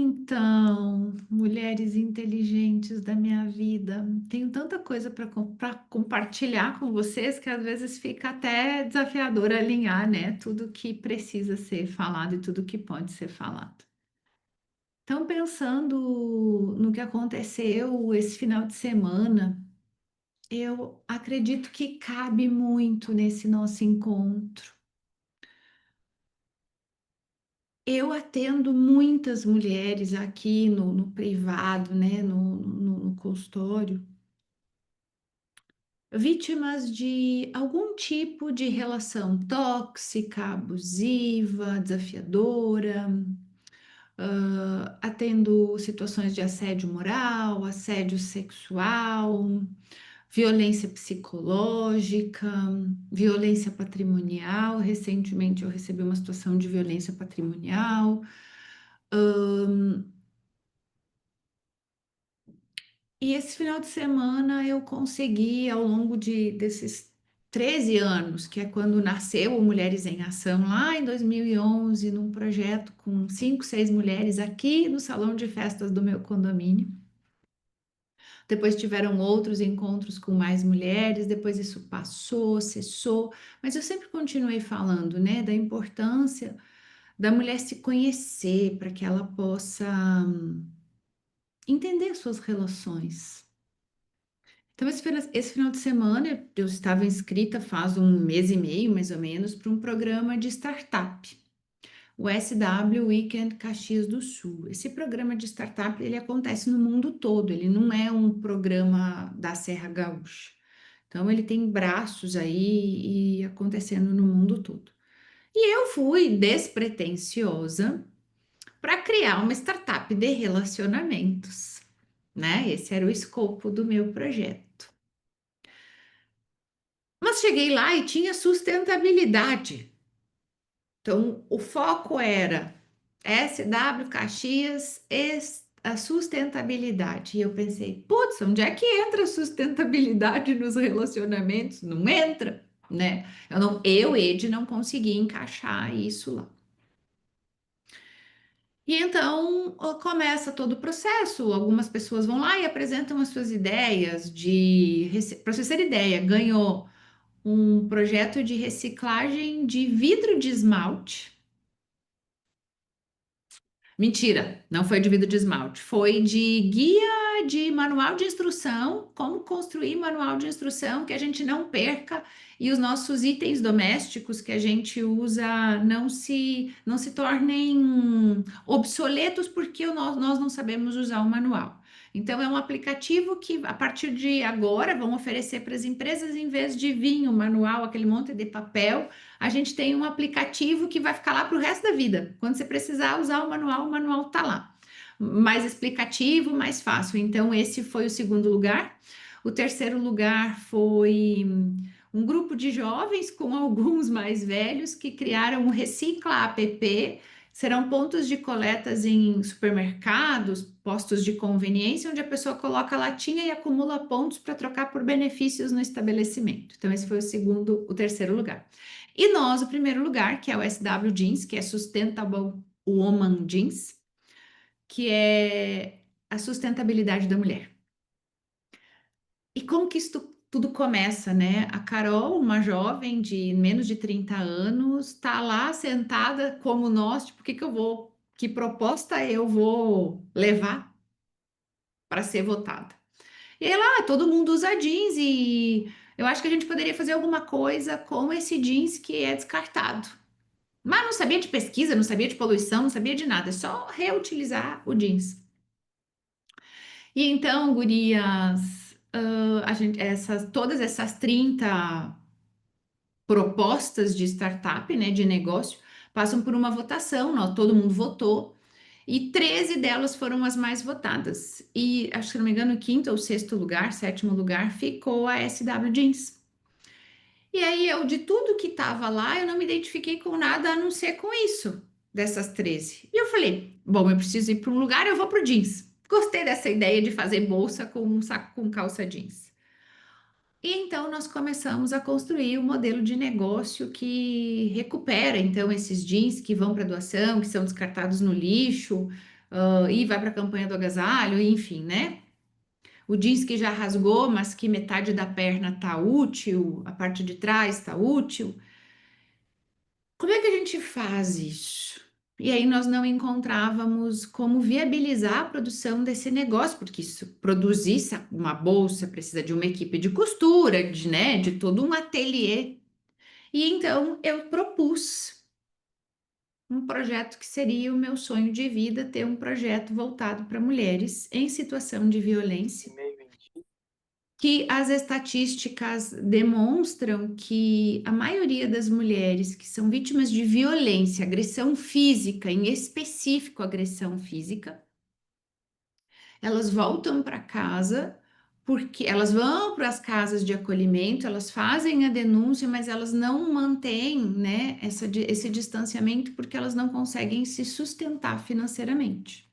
Então, mulheres inteligentes da minha vida, tenho tanta coisa para compartilhar com vocês que às vezes fica até desafiador alinhar, né? Tudo que precisa ser falado e tudo que pode ser falado. Então, pensando no que aconteceu esse final de semana, eu acredito que cabe muito nesse nosso encontro. Eu atendo muitas mulheres aqui no privado, né, no consultório, vítimas de algum tipo de relação tóxica, abusiva, desafiadora. Atendo situações de assédio moral, assédio sexual, violência psicológica, violência patrimonial. Recentemente eu recebi uma situação de violência patrimonial. E esse final de semana eu consegui, ao longo desses 13 anos, que é quando nasceu o Mulheres em Ação, lá em 2011, num projeto com 5, 6 mulheres aqui no salão de festas do meu condomínio. Depois tiveram outros encontros com mais mulheres, depois isso passou, cessou, mas eu sempre continuei falando, né, da importância da mulher se conhecer para que ela possa entender suas relações. Então, esse final de semana eu estava inscrita faz um mês e meio, mais ou menos, para um programa de startup, o SW Weekend Caxias do Sul. Esse programa de startup, ele acontece no mundo todo, ele não é um programa da Serra Gaúcha. Então, ele tem braços aí e acontecendo no mundo todo. E eu fui despretensiosa para criar uma startup de relacionamentos, né? Esse era o escopo do meu projeto. Mas cheguei lá e tinha sustentabilidade. Então, o foco era SW Caxias, a sustentabilidade. E eu pensei, putz, onde é que entra a sustentabilidade nos relacionamentos? Não entra, né? Ed, não consegui encaixar isso lá. E então começa todo o processo. Algumas pessoas vão lá e apresentam as suas ideias para você ter ideia, ganhou um projeto de reciclagem de vidro de esmalte. Mentira, não foi de vidro de esmalte, foi de guia de manual de instrução, como construir manual de instrução que a gente não perca e os nossos itens domésticos que a gente usa não se tornem obsoletos porque nós não sabemos usar o manual. Então, é um aplicativo que, a partir de agora, vão oferecer para as empresas, em vez de vir o manual, aquele monte de papel, a gente tem um aplicativo que vai ficar lá para o resto da vida. Quando você precisar usar o manual está lá. Mais explicativo, mais fácil. Então, esse foi o segundo lugar. O terceiro lugar foi um grupo de jovens com alguns mais velhos que criaram o Recicla App. Serão pontos de coletas em supermercados, postos de conveniência, onde a pessoa coloca a latinha e acumula pontos para trocar por benefícios no estabelecimento. Então, esse foi o terceiro lugar. E nós, o primeiro lugar, que é o SW Jeans, que é Sustainable Woman Jeans, que é a sustentabilidade da mulher. E como que isso tudo começa, né? A Carol, uma jovem de menos de 30 anos, está lá sentada como nós, tipo, que proposta eu vou levar para ser votada? E aí lá, todo mundo usa jeans e eu acho que a gente poderia fazer alguma coisa com esse jeans que é descartado. Mas não sabia de pesquisa, não sabia de poluição, não sabia de nada, é só reutilizar o jeans. E então, gurias, todas essas 30 propostas de startup, né, de negócio, passam por uma votação, todo mundo votou, e 13 delas foram as mais votadas. E, acho que não me engano, o quinto ou sexto lugar, sétimo lugar, ficou a SW Jeans. E aí, de tudo que estava lá, eu não me identifiquei com nada a não ser com isso, dessas 13. E eu falei, bom, eu preciso ir para um lugar, eu vou para o jeans. Gostei dessa ideia de fazer bolsa com um saco com calça jeans. E então nós começamos a construir um modelo de negócio que recupera então esses jeans que vão para doação, que são descartados no lixo, e vai para a campanha do agasalho, enfim, né? O jeans que já rasgou, mas que metade da perna tá útil, a parte de trás tá útil. Como é que a gente faz isso? E aí nós não encontrávamos como viabilizar a produção desse negócio, porque isso, produzir uma bolsa precisa de uma equipe de costura, né, de todo um ateliê. E então eu propus um projeto que seria o meu sonho de vida, ter um projeto voltado para mulheres em situação de violência, que as estatísticas demonstram que a maioria das mulheres que são vítimas de violência, agressão física, em específico agressão física, elas voltam para casa porque elas vão para as casas de acolhimento, elas fazem a denúncia, mas elas não mantêm, né, esse distanciamento porque elas não conseguem se sustentar financeiramente.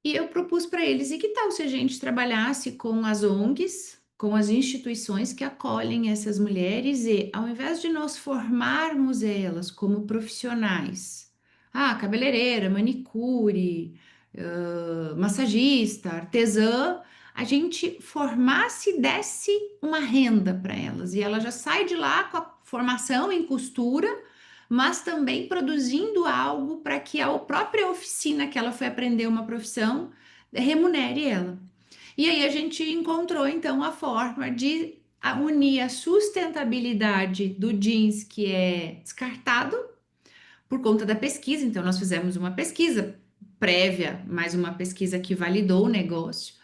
E eu propus para eles, e que tal se a gente trabalhasse com as ONGs, com as instituições que acolhem essas mulheres e, ao invés de nós formarmos elas como profissionais, cabeleireira, manicure, massagista, artesã, a gente formasse e desse uma renda para elas. E ela já sai de lá com a formação em costura, mas também produzindo algo para que a própria oficina que ela foi aprender uma profissão remunere ela. E aí a gente encontrou então a forma de unir a sustentabilidade do jeans que é descartado por conta da pesquisa. Então nós fizemos uma pesquisa prévia, mais uma pesquisa que validou o negócio,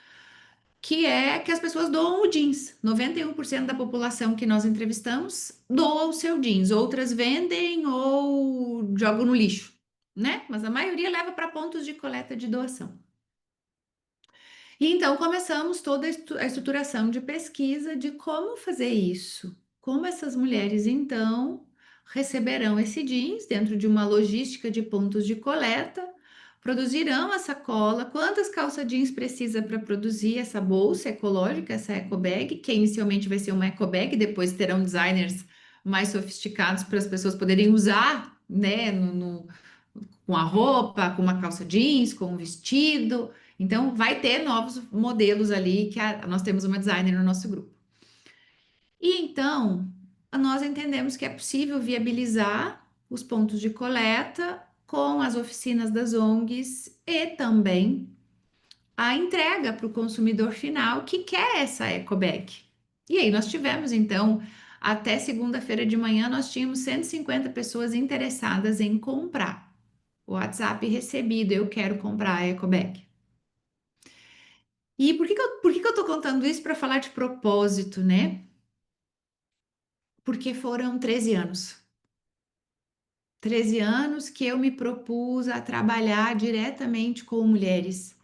que é que as pessoas doam o jeans. 91% da população que nós entrevistamos doa o seu jeans. Outras vendem ou jogam no lixo, né? Mas a maioria leva para pontos de coleta de doação. E então começamos toda a estruturação de pesquisa de como fazer isso. Como essas mulheres então receberão esse jeans dentro de uma logística de pontos de coleta, produzirão a sacola, quantas calças jeans precisa para produzir essa bolsa ecológica, essa eco bag, que inicialmente vai ser uma eco bag, depois terão designers mais sofisticados para as pessoas poderem usar, né, com a roupa, com uma calça jeans, com um vestido. Então, vai ter novos modelos ali, que nós temos uma designer no nosso grupo. E então, nós entendemos que é possível viabilizar os pontos de coleta com as oficinas das ONGs e também a entrega para o consumidor final que quer essa ecobag. E aí nós tivemos, então, até segunda-feira de manhã, nós tínhamos 150 pessoas interessadas em comprar. O WhatsApp recebido, eu quero comprar a ecobag. E por que que eu tô contando isso para falar de propósito, né? Porque foram 13 anos. 13 anos que eu me propus a trabalhar diretamente com mulheres.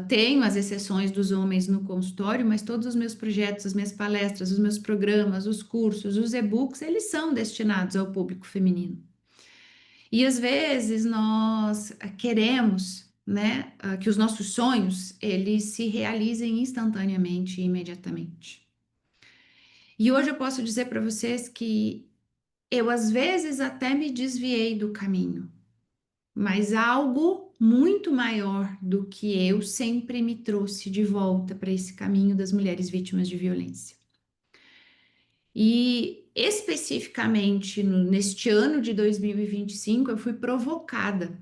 Tenho as exceções dos homens no consultório, mas todos os meus projetos, as minhas palestras, os meus programas, os cursos, os e-books, eles são destinados ao público feminino. E às vezes nós queremos, né, que os nossos sonhos eles se realizem instantaneamente e imediatamente. E hoje eu posso dizer para vocês que eu às vezes até me desviei do caminho, mas algo muito maior do que eu sempre me trouxe de volta para esse caminho das mulheres vítimas de violência. E especificamente neste ano de 2025, eu fui provocada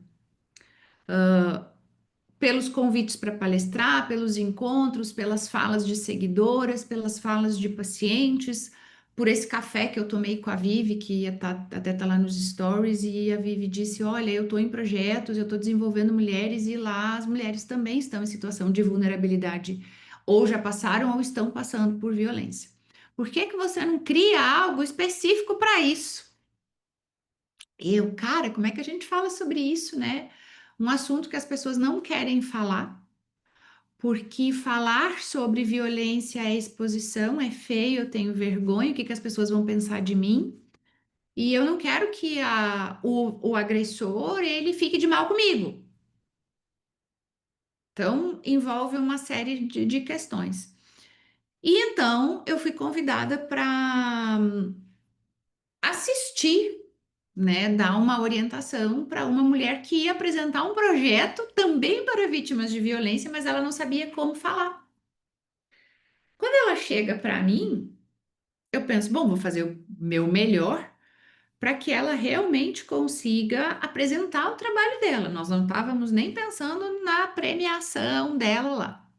pelos convites para palestrar, pelos encontros, pelas falas de seguidoras, pelas falas de pacientes, por esse café que eu tomei com a Vivi, que até tá lá nos stories, e a Vivi disse: Olha, eu estou em projetos, eu estou desenvolvendo mulheres, e lá as mulheres também estão em situação de vulnerabilidade, ou já passaram ou estão passando por violência. Por que que você não cria algo específico para isso? Cara, como é que a gente fala sobre isso, né? Um assunto que as pessoas não querem falar, porque falar sobre violência é exposição, é feio, eu tenho vergonha, o que que as pessoas vão pensar de mim? E eu não quero que o agressor ele fique de mal comigo. Então, envolve uma série de questões. E então, eu fui convidada para assistir né, dar uma orientação para uma mulher que ia apresentar um projeto também para vítimas de violência, mas ela não sabia como falar. Quando ela chega para mim, eu penso, bom, vou fazer o meu melhor para que ela realmente consiga apresentar o trabalho dela. Nós não estávamos nem pensando na premiação dela lá.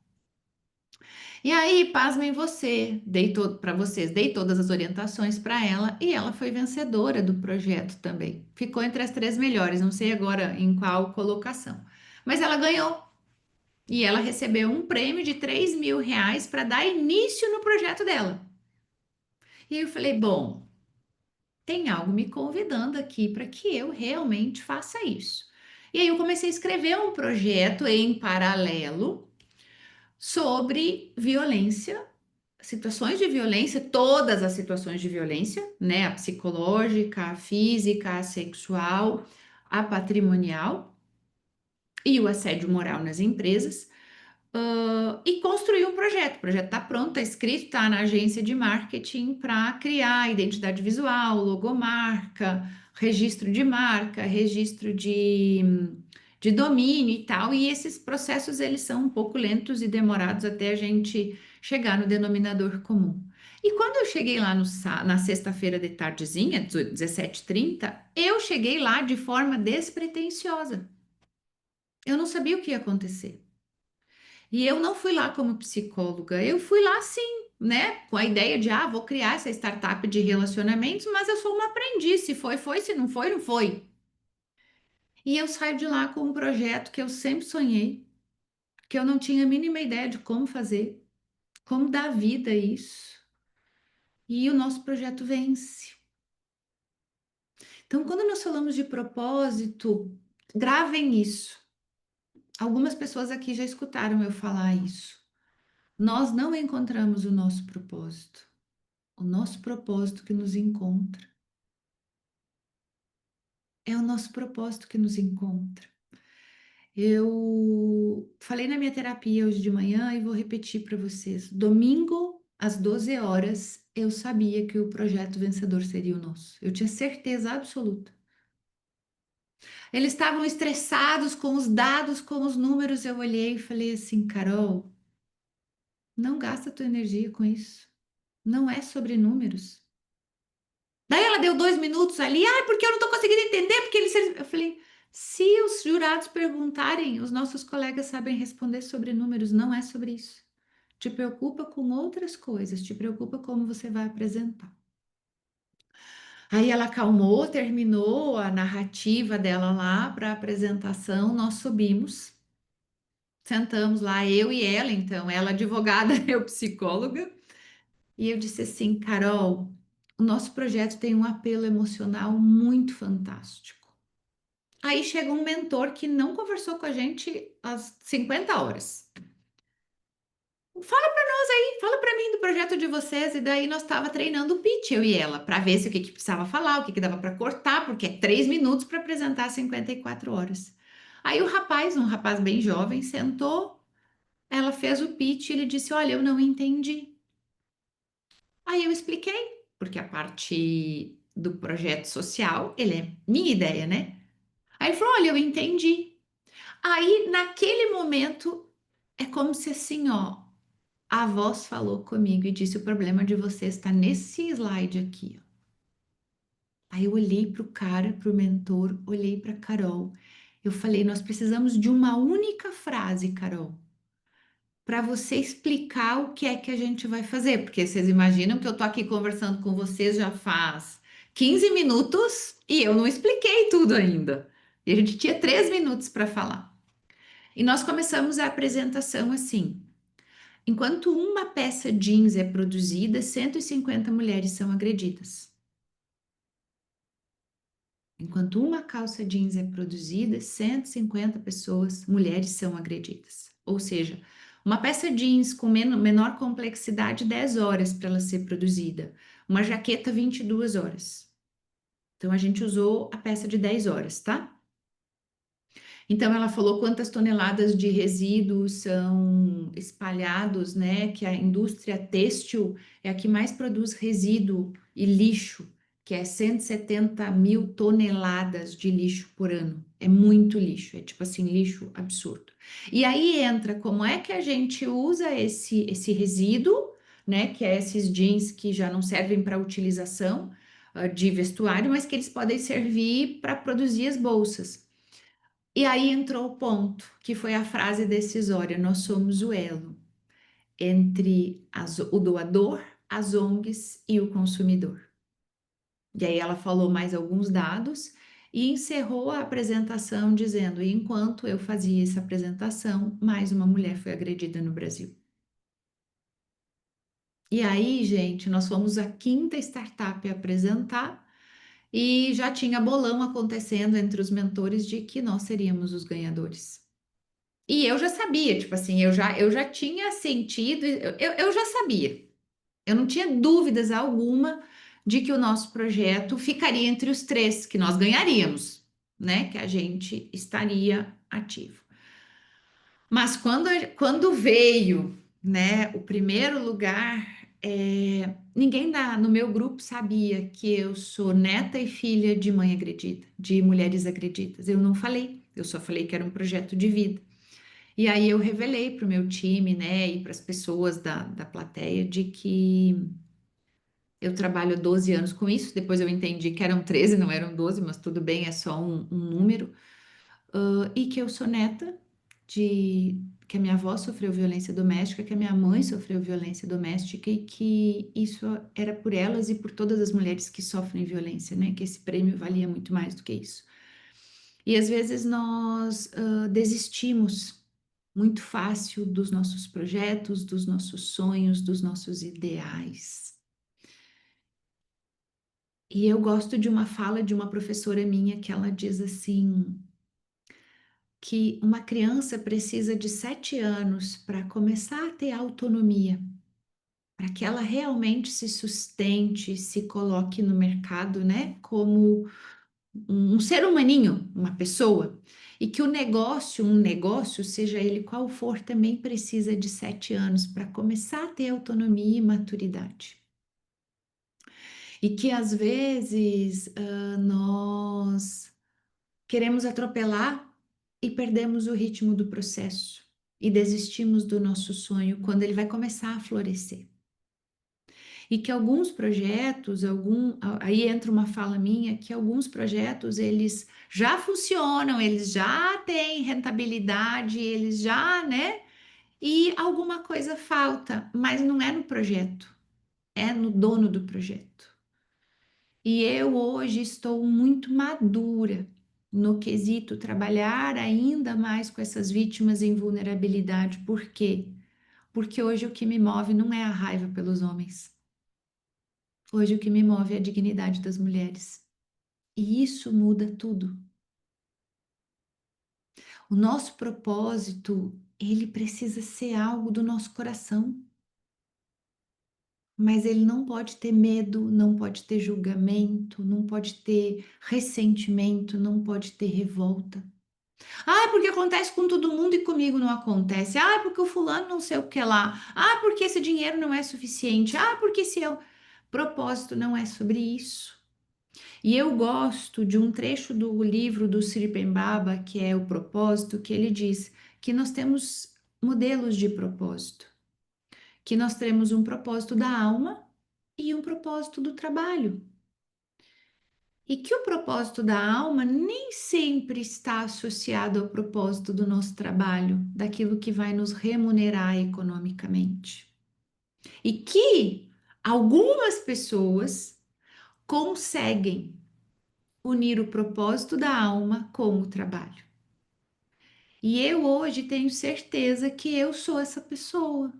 E aí, pasmem você, dei todo para vocês, dei todas as orientações para ela e ela foi vencedora do projeto também. Ficou entre as três melhores, não sei agora em qual colocação. Mas ela ganhou e ela recebeu um prêmio de R$ 3.000 para dar início no projeto dela. E eu falei, bom, tem algo me convidando aqui para que eu realmente faça isso. E aí eu comecei a escrever um projeto em paralelo sobre violência, situações de violência, todas as situações de violência, né? A psicológica, a física, a sexual, a patrimonial e o assédio moral nas empresas. E construir um projeto. O projeto está pronto, está escrito, está na agência de marketing para criar identidade visual, logomarca, registro de domínio e tal. E esses processos eles são um pouco lentos e demorados até a gente chegar no denominador comum. E quando eu cheguei lá na sexta-feira de tardezinha, 17h30, eu cheguei lá de forma despretensiosa. Eu não sabia o que ia acontecer. E eu não fui lá como psicóloga, eu fui lá sim, né? Com a ideia de, vou criar essa startup de relacionamentos, mas eu sou uma aprendiz. Se foi, foi, se não foi, não foi. E eu saio de lá com um projeto que eu sempre sonhei, que eu não tinha a mínima ideia de como fazer, como dar vida a isso. E o nosso projeto vence. Então, quando nós falamos de propósito, gravem isso. Algumas pessoas aqui já escutaram eu falar isso. Nós não encontramos o nosso propósito. O nosso propósito que nos encontra. É o nosso propósito que nos encontra. Eu falei na minha terapia hoje de manhã e vou repetir para vocês. Domingo, às 12 horas, eu sabia que o projeto vencedor seria o nosso. Eu tinha certeza absoluta. Eles estavam estressados com os dados, com os números. Eu olhei e falei assim, Carol, não gasta tua energia com isso. Não é sobre números. Daí ela deu 2 minutos ali, porque eu não estou conseguindo entender, porque eles. Eu falei, se os jurados perguntarem, os nossos colegas sabem responder sobre números, não é sobre isso. Te preocupa com outras coisas, te preocupa como você vai apresentar. Aí ela acalmou, terminou a narrativa dela lá para a apresentação, nós subimos, sentamos lá, eu e ela, então, ela advogada, eu psicóloga, e eu disse assim, Carol, o nosso projeto tem um apelo emocional muito fantástico. Aí chega um mentor que não conversou com a gente às 50 horas. Fala para nós aí, fala para mim do projeto de vocês. E daí nós estava treinando o pitch, eu e ela, para ver se o que precisava falar, o que dava para cortar, porque é 3 minutos para apresentar 54 horas. Aí o rapaz, um rapaz bem jovem, sentou, ela fez o pitch e ele disse: Olha, eu não entendi. Aí eu expliquei, porque a parte do projeto social, ele é minha ideia, né? Aí ele falou: Olha, eu entendi. Aí, naquele momento, é como se assim, ó, a voz falou comigo e disse: o problema de você está nesse slide aqui, ó. Aí eu olhei para o cara, para o mentor, olhei para Carol. Eu falei: nós precisamos de uma única frase, Carol, para você explicar o que é que a gente vai fazer, porque vocês imaginam que eu tô aqui conversando com vocês já faz 15 minutos e eu não expliquei tudo ainda. E a gente tinha 3 minutos para falar. E nós começamos a apresentação assim. Enquanto uma peça jeans é produzida, 150 mulheres são agredidas. Enquanto uma calça jeans é produzida, 150 pessoas, mulheres, são agredidas. Ou seja, uma peça jeans com menor complexidade, 10 horas para ela ser produzida. Uma jaqueta, 22 horas. Então, a gente usou a peça de 10 horas, tá? Então, ela falou quantas toneladas de resíduos são espalhados, né? Que a indústria têxtil é a que mais produz resíduo e lixo, que é 170 mil toneladas de lixo por ano. É muito lixo, é tipo assim, lixo absurdo. E aí entra como é que a gente usa esse resíduo, né? Que é esses jeans que já não servem para utilização de vestuário, mas que eles podem servir para produzir as bolsas. E aí entrou o ponto, que foi a frase decisória: nós somos o elo entre o doador, as ONGs e o consumidor. E aí ela falou mais alguns dados e encerrou a apresentação dizendo: enquanto eu fazia essa apresentação, mais uma mulher foi agredida no Brasil. E aí, gente, nós fomos a quinta startup a apresentar e já tinha bolão acontecendo entre os mentores de que nós seríamos os ganhadores. E eu já sabia, tipo assim, eu já tinha sentido, eu já sabia. Eu não tinha dúvidas alguma de que o nosso projeto ficaria entre os três, que nós ganharíamos, né? Que a gente estaria ativo. Mas quando veio, né, o primeiro lugar, ninguém no meu grupo sabia que eu sou neta e filha de mãe agredida, de mulheres agredidas. Eu não falei, eu só falei que era um projeto de vida. E aí eu revelei para o meu time, né, e para as pessoas da plateia de que eu trabalho 12 anos com isso. Depois eu entendi que eram 13, não eram 12, mas tudo bem, é só um número. E que eu sou neta de que a minha avó sofreu violência doméstica, que a minha mãe sofreu violência doméstica e que isso era por elas e por todas as mulheres que sofrem violência, né? Que esse prêmio valia muito mais do que isso. E às vezes nós desistimos muito fácil dos nossos projetos, dos nossos sonhos, dos nossos ideais. E eu gosto de uma fala de uma professora minha que ela diz assim, que uma criança precisa de 7 anos para começar a ter autonomia, para que ela realmente se sustente, se coloque no mercado, né, como um ser humaninho, uma pessoa. E que um negócio, seja ele qual for, também precisa de 7 anos para começar a ter autonomia e maturidade. E que às vezes nós queremos atropelar e perdemos o ritmo do processo e desistimos do nosso sonho quando ele vai começar a florescer. E que alguns projetos, aí entra uma fala minha, que alguns projetos eles já funcionam, eles já têm rentabilidade, eles já, né? E alguma coisa falta, mas não é no projeto, é no dono do projeto. E eu hoje estou muito madura no quesito trabalhar ainda mais com essas vítimas em vulnerabilidade. Por quê? Porque hoje o que me move não é a raiva pelos homens. Hoje o que me move é a dignidade das mulheres. E isso muda tudo. O nosso propósito, ele precisa ser algo do nosso coração. Mas ele não pode ter medo, não pode ter julgamento, não pode ter ressentimento, não pode ter revolta. Ah, porque acontece com todo mundo e comigo não acontece. Ah, porque o fulano não sei o que lá. Ah, porque esse dinheiro não é suficiente. Ah, porque se eu. Propósito não é sobre isso. E eu gosto de um trecho do livro do Sri Prabhupada, que é o propósito, que ele diz que nós temos modelos de propósito, que nós temos um propósito da alma e um propósito do trabalho. E que o propósito da alma nem sempre está associado ao propósito do nosso trabalho, daquilo que vai nos remunerar economicamente. E que algumas pessoas conseguem unir o propósito da alma com o trabalho. E eu hoje tenho certeza que eu sou essa pessoa,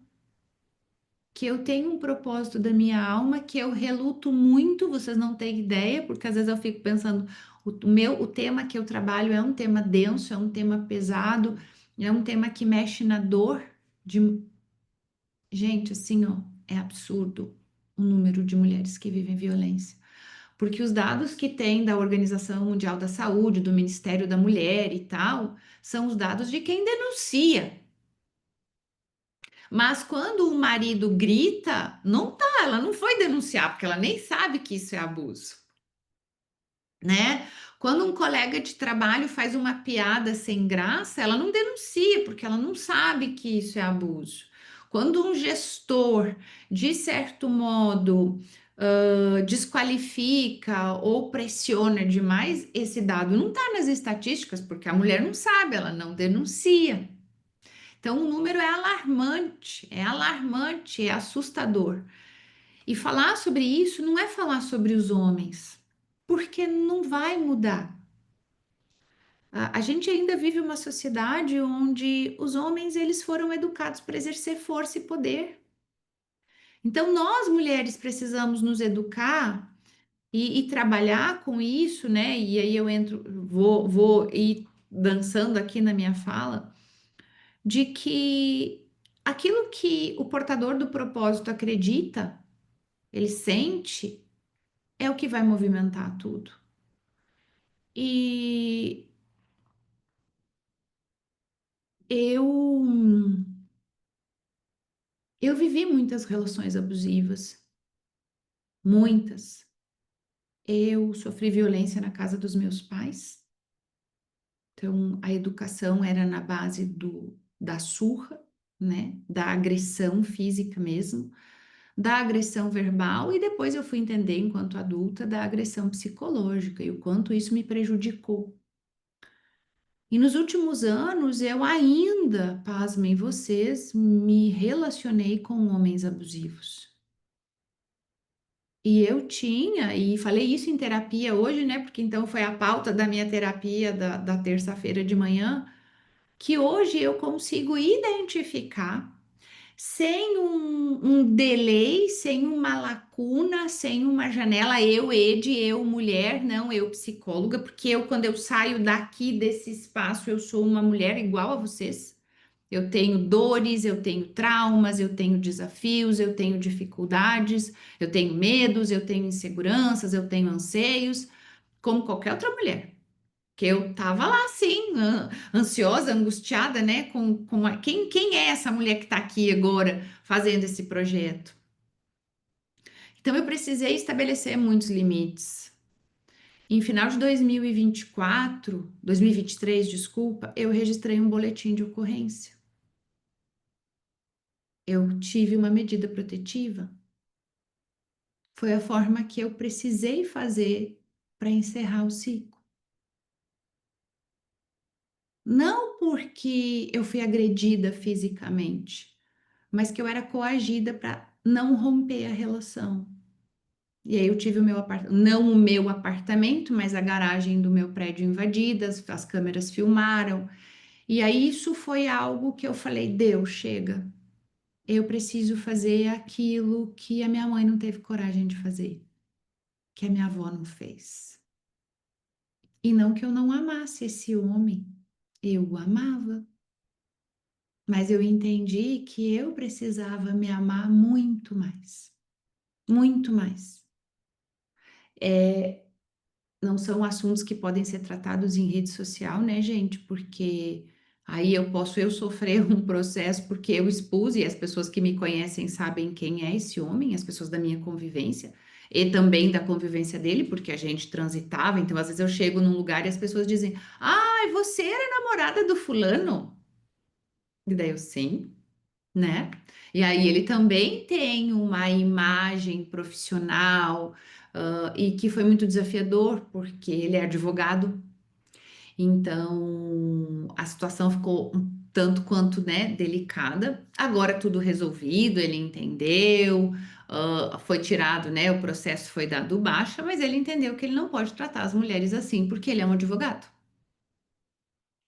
que eu tenho um propósito da minha alma, que eu reluto muito, vocês não têm ideia, porque às vezes eu fico pensando, o tema que eu trabalho é um tema denso, é um tema pesado, é um tema que mexe na dor de gente, assim, ó, é absurdo o número de mulheres que vivem violência. Porque os dados que tem da Organização Mundial da Saúde, do Ministério da Mulher e tal, são os dados de quem denuncia. Mas quando o marido grita, não tá, ela não foi denunciar, porque ela nem sabe que isso é abuso. né? Quando um colega de trabalho faz uma piada sem graça, ela não denuncia, porque ela não sabe que isso é abuso. Quando um gestor, de certo modo, desqualifica ou pressiona demais, esse dado não está nas estatísticas, porque a mulher não sabe, ela não denuncia. Então, o número é alarmante, é assustador. E falar sobre isso não é falar sobre os homens, porque não vai mudar. A gente ainda vive uma sociedade onde os homens eles foram educados para exercer força e poder. Então, nós mulheres precisamos nos educar e trabalhar com isso, né? E aí eu entro, vou ir dançando aqui na minha fala, de que aquilo que o portador do propósito acredita, ele sente, é o que vai movimentar tudo. E eu eu vivi muitas relações abusivas, muitas. Eu sofri violência na casa dos meus pais. Então, a educação era na base da surra, né? Da agressão física mesmo, da agressão verbal, e depois eu fui entender, enquanto adulta, da agressão psicológica e o quanto isso me prejudicou. E nos últimos anos, eu ainda, pasmem vocês, me relacionei com homens abusivos. E eu tinha, e falei isso em terapia hoje, né? Porque então foi a pauta da minha terapia da terça-feira de manhã, que hoje eu consigo identificar sem um delay, sem uma lacuna, sem uma janela, eu, Ede, eu, mulher, não eu, psicóloga, porque eu, quando eu saio daqui desse espaço, eu sou uma mulher igual a vocês. Eu tenho dores, eu tenho traumas, eu tenho desafios, eu tenho dificuldades, eu tenho medos, eu tenho inseguranças, eu tenho anseios, como qualquer outra mulher. Que eu tava lá, assim, ansiosa, angustiada, né? Quem é essa mulher que está aqui agora fazendo esse projeto? Então, eu precisei estabelecer muitos limites. Em final de 2024, 2023, desculpa, eu registrei um boletim de ocorrência. Eu tive uma medida protetiva. Foi a forma que eu precisei fazer para encerrar o ciclo. Não porque eu fui agredida fisicamente, mas que eu era coagida para não romper a relação. E aí eu tive o meu apartamento, não o meu apartamento, mas a garagem do meu prédio invadida, as câmeras filmaram. E aí isso foi algo que eu falei, Deus, chega. Eu preciso fazer aquilo que a minha mãe não teve coragem de fazer, que a minha avó não fez. E não que eu não amasse esse homem, eu o amava, mas eu entendi que eu precisava me amar muito mais, muito mais. É, não são assuntos que podem ser tratados em rede social, né, gente? Porque aí eu sofrer um processo porque eu expus e as pessoas que me conhecem sabem quem é esse homem, as pessoas da minha convivência. E também da convivência dele, porque a gente transitava. Então, às vezes, eu chego num lugar e as pessoas dizem: Ai, você era namorada do fulano? E daí eu, sim, né? E aí ele também tem uma imagem profissional, e que foi muito desafiador, porque ele é advogado, então a situação ficou um tanto quanto, né, delicada. Agora tudo resolvido, ele entendeu, foi tirado, né, o processo foi dado baixa, mas ele entendeu que ele não pode tratar as mulheres assim, porque ele é um advogado.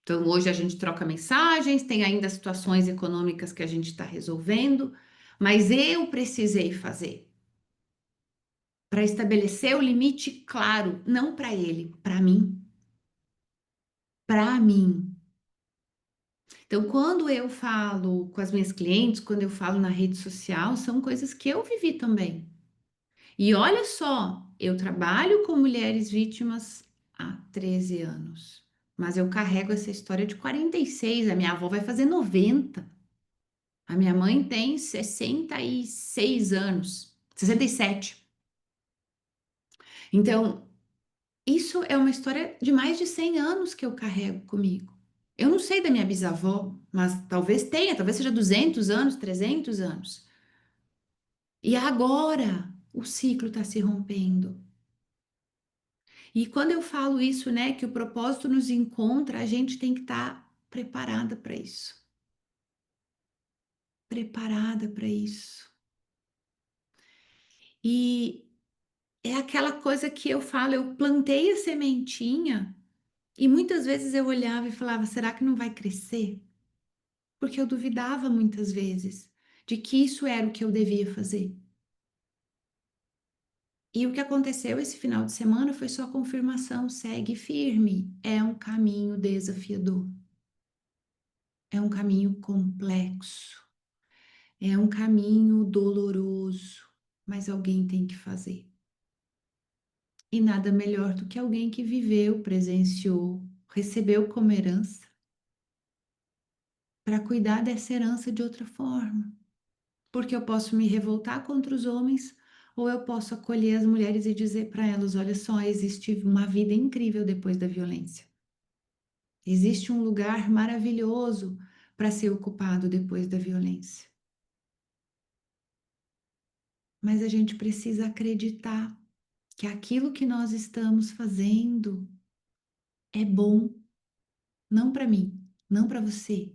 Então, hoje a gente troca mensagens, tem ainda situações econômicas que a gente está resolvendo, mas eu precisei fazer para estabelecer o limite claro, não para ele, para mim, para mim. Então, quando eu falo com as minhas clientes, quando eu falo na rede social, são coisas que eu vivi também. E olha só, eu trabalho com mulheres vítimas há 13 anos, mas eu carrego essa história de 46, a minha avó vai fazer 90. A minha mãe tem 66 anos, 67. Então, Isso é uma história de mais de 100 anos que eu carrego comigo. Eu não sei da minha bisavó, mas talvez tenha, talvez seja 200 anos, 300 anos. E agora o ciclo está se rompendo. E quando eu falo isso, né, que o propósito nos encontra, a gente tem que estar preparada para isso. Preparada para isso. E é aquela coisa que eu falo, eu plantei a sementinha e muitas vezes eu olhava e falava, será que não vai crescer? Porque eu duvidava muitas vezes de que isso era o que eu devia fazer. E o que aconteceu esse final de semana foi só confirmação, segue firme. É um caminho desafiador, é um caminho complexo, é um caminho doloroso, mas alguém tem que fazer. E nada melhor do que alguém que viveu, presenciou, recebeu como herança, para cuidar dessa herança de outra forma. Porque eu posso me revoltar contra os homens, ou eu posso acolher as mulheres e dizer para elas: olha só, existe uma vida incrível depois da violência. Existe um lugar maravilhoso para ser ocupado depois da violência. Mas a gente precisa acreditar que aquilo que nós estamos fazendo é bom, não para mim, não para você,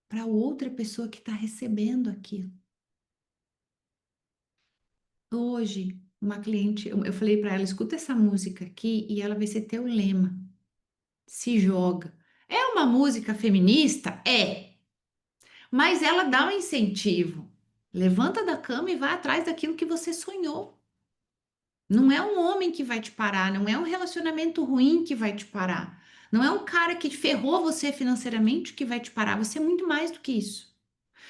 para outra pessoa que está recebendo aquilo. Hoje, uma cliente, eu falei para ela: escuta essa música aqui e ela vai ser teu lema. Se joga. É uma música feminista? É, mas ela dá um incentivo. Levanta da cama e vai atrás daquilo que você sonhou. Não é um homem que vai te parar, não é um relacionamento ruim que vai te parar. Não é um cara que ferrou você financeiramente que vai te parar. Você é muito mais do que isso.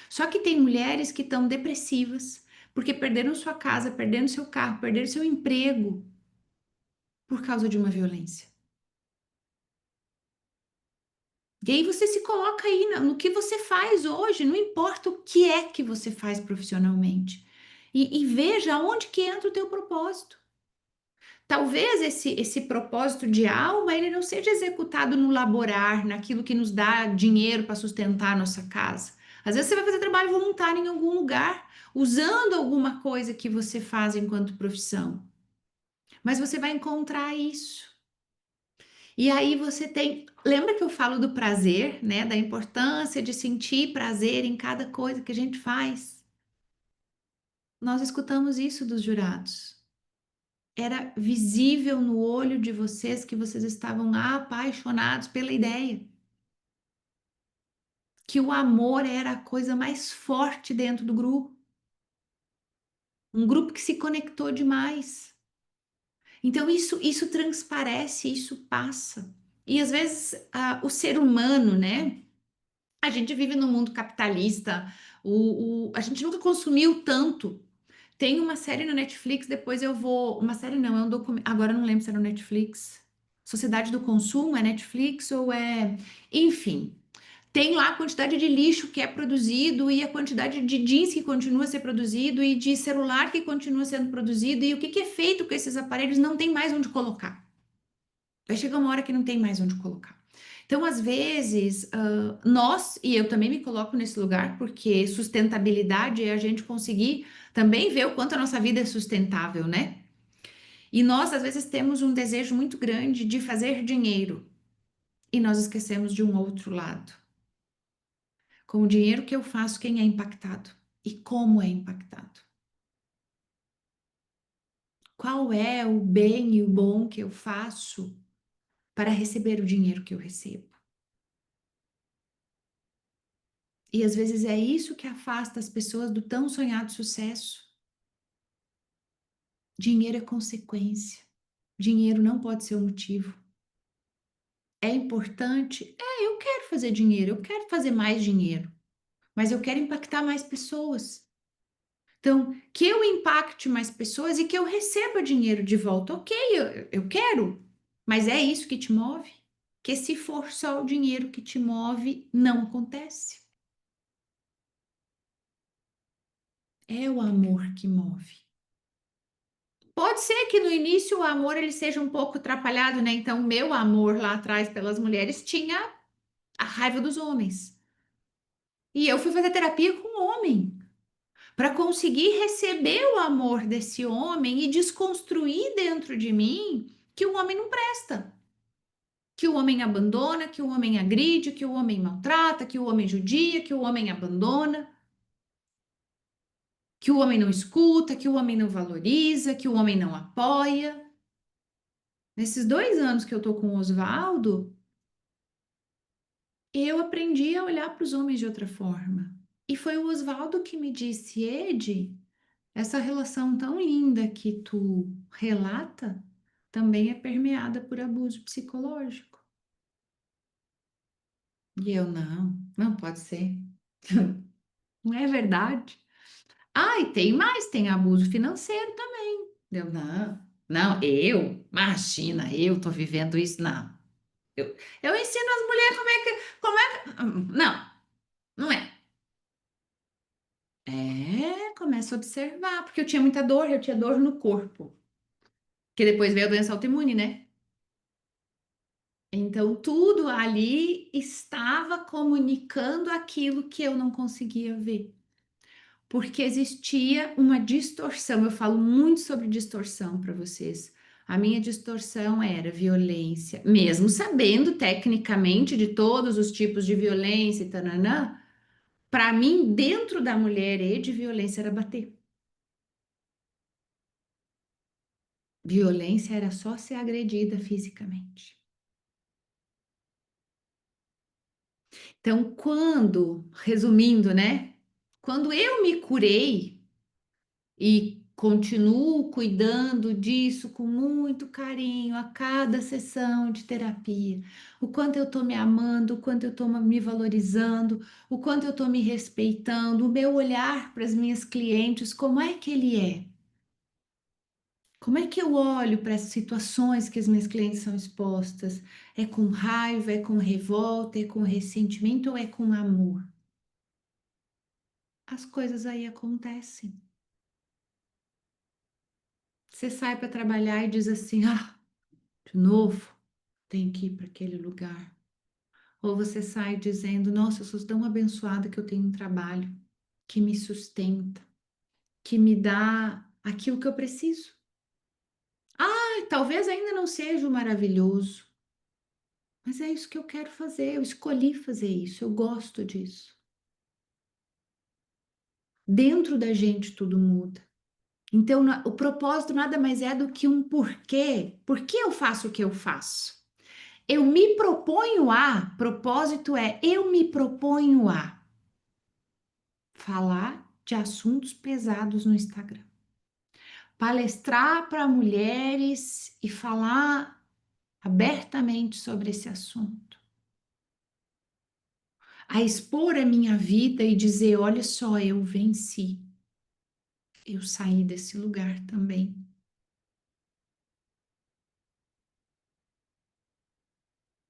Só que tem mulheres que estão depressivas porque perderam sua casa, perderam seu carro, perderam seu emprego por causa de uma violência. E aí você se coloca aí no que você faz hoje, não importa o que é que você faz profissionalmente. E veja onde que entra o teu propósito. Talvez esse propósito de alma, ele não seja executado no laborar, naquilo que nos dá dinheiro para sustentar a nossa casa. Às vezes você vai fazer trabalho voluntário em algum lugar, usando alguma coisa que você faz enquanto profissão. Mas você vai encontrar isso. E aí você tem, lembra que eu falo do prazer, né? Da importância de sentir prazer em cada coisa que a gente faz. Nós escutamos isso dos jurados. Era visível no olho de vocês que vocês estavam apaixonados pela ideia, que o amor era a coisa mais forte dentro do grupo, um grupo que se conectou demais. Então isso transparece, isso passa. E às vezes o ser humano, né? A gente vive num mundo capitalista, a gente nunca consumiu tanto. Tem uma série no Netflix, depois eu vou. Uma série não, é um documento. Agora eu não lembro se é no Netflix. Sociedade do Consumo, é Netflix ou é. Enfim, tem lá a quantidade de lixo que é produzido e a quantidade de jeans que continua a ser produzido e de celular que continua sendo produzido e o que que é feito com esses aparelhos não tem mais onde colocar. Vai chegar uma hora que não tem mais onde colocar. Então, às vezes, nós, e eu também me coloco nesse lugar, porque sustentabilidade é a gente conseguir também ver o quanto a nossa vida é sustentável, né? E nós, às vezes, temos um desejo muito grande de fazer dinheiro e nós esquecemos de um outro lado. Com o dinheiro que eu faço, quem é impactado e como é impactado? Qual é o bem e o bom que eu faço para receber o dinheiro que eu recebo? E às vezes é isso que afasta as pessoas do tão sonhado sucesso. Dinheiro é consequência. Dinheiro não pode ser o motivo. É importante? É, eu quero fazer dinheiro, eu quero fazer mais dinheiro, mas eu quero impactar mais pessoas. Então, que eu impacte mais pessoas e que eu receba dinheiro de volta. Ok, eu quero, mas é isso que te move? Que se for só o dinheiro que te move, não acontece. É o amor que move. Pode ser que no início o amor ele seja um pouco atrapalhado, né? Então, o meu amor lá atrás pelas mulheres tinha a raiva dos homens. E eu fui fazer terapia com um homem para conseguir receber o amor desse homem e desconstruir dentro de mim que o homem não presta, que o homem abandona, que o homem agride, que o homem maltrata, que o homem judia, que o homem abandona, que o homem não escuta, que o homem não valoriza, que o homem não apoia. Nesses 2 anos que eu tô com o Oswaldo, eu aprendi a olhar para os homens de outra forma. E foi o Oswaldo que me disse, Ede, essa relação tão linda que tu relata também é permeada por abuso psicológico. E eu, não, não pode ser. Não é verdade. Ah, e tem mais, tem abuso financeiro também. Eu, não, não, imagina, eu tô vivendo isso, não. Eu ensino as mulheres não, não é. Começa a observar, porque eu tinha muita dor, eu tinha dor no corpo, que depois veio a doença autoimune, né? Então, tudo ali estava comunicando aquilo que eu não conseguia ver, porque existia uma distorção. Eu falo muito sobre distorção para vocês. A minha distorção era violência, mesmo sabendo tecnicamente de todos os tipos de violência e tananã, para mim, dentro da mulher e de violência era bater. Violência era só ser agredida fisicamente. Então, resumindo, né? Quando eu me curei e continuo cuidando disso com muito carinho a cada sessão de terapia, o quanto eu tô me amando, o quanto eu tô me valorizando, o quanto eu tô me respeitando, o meu olhar para as minhas clientes, como é que ele é? Como é que eu olho para as situações que as minhas clientes são expostas? É com raiva, é com revolta, é com ressentimento ou é com amor? As coisas aí acontecem. Você sai para trabalhar e diz assim: ah, de novo, tenho que ir para aquele lugar. Ou você sai dizendo: nossa, eu sou tão abençoada que eu tenho um trabalho que me sustenta, que me dá aquilo que eu preciso. Ah, talvez ainda não seja o maravilhoso, mas é isso que eu quero fazer. Eu escolhi fazer isso, eu gosto disso. Dentro da gente tudo muda. Então, o propósito nada mais é do que um porquê. Por que eu faço o que eu faço? Eu me proponho a, propósito é eu me proponho a falar de assuntos pesados no Instagram, palestrar para mulheres e falar abertamente sobre esse assunto, a expor a minha vida e dizer: olha só, eu venci, eu saí desse lugar também.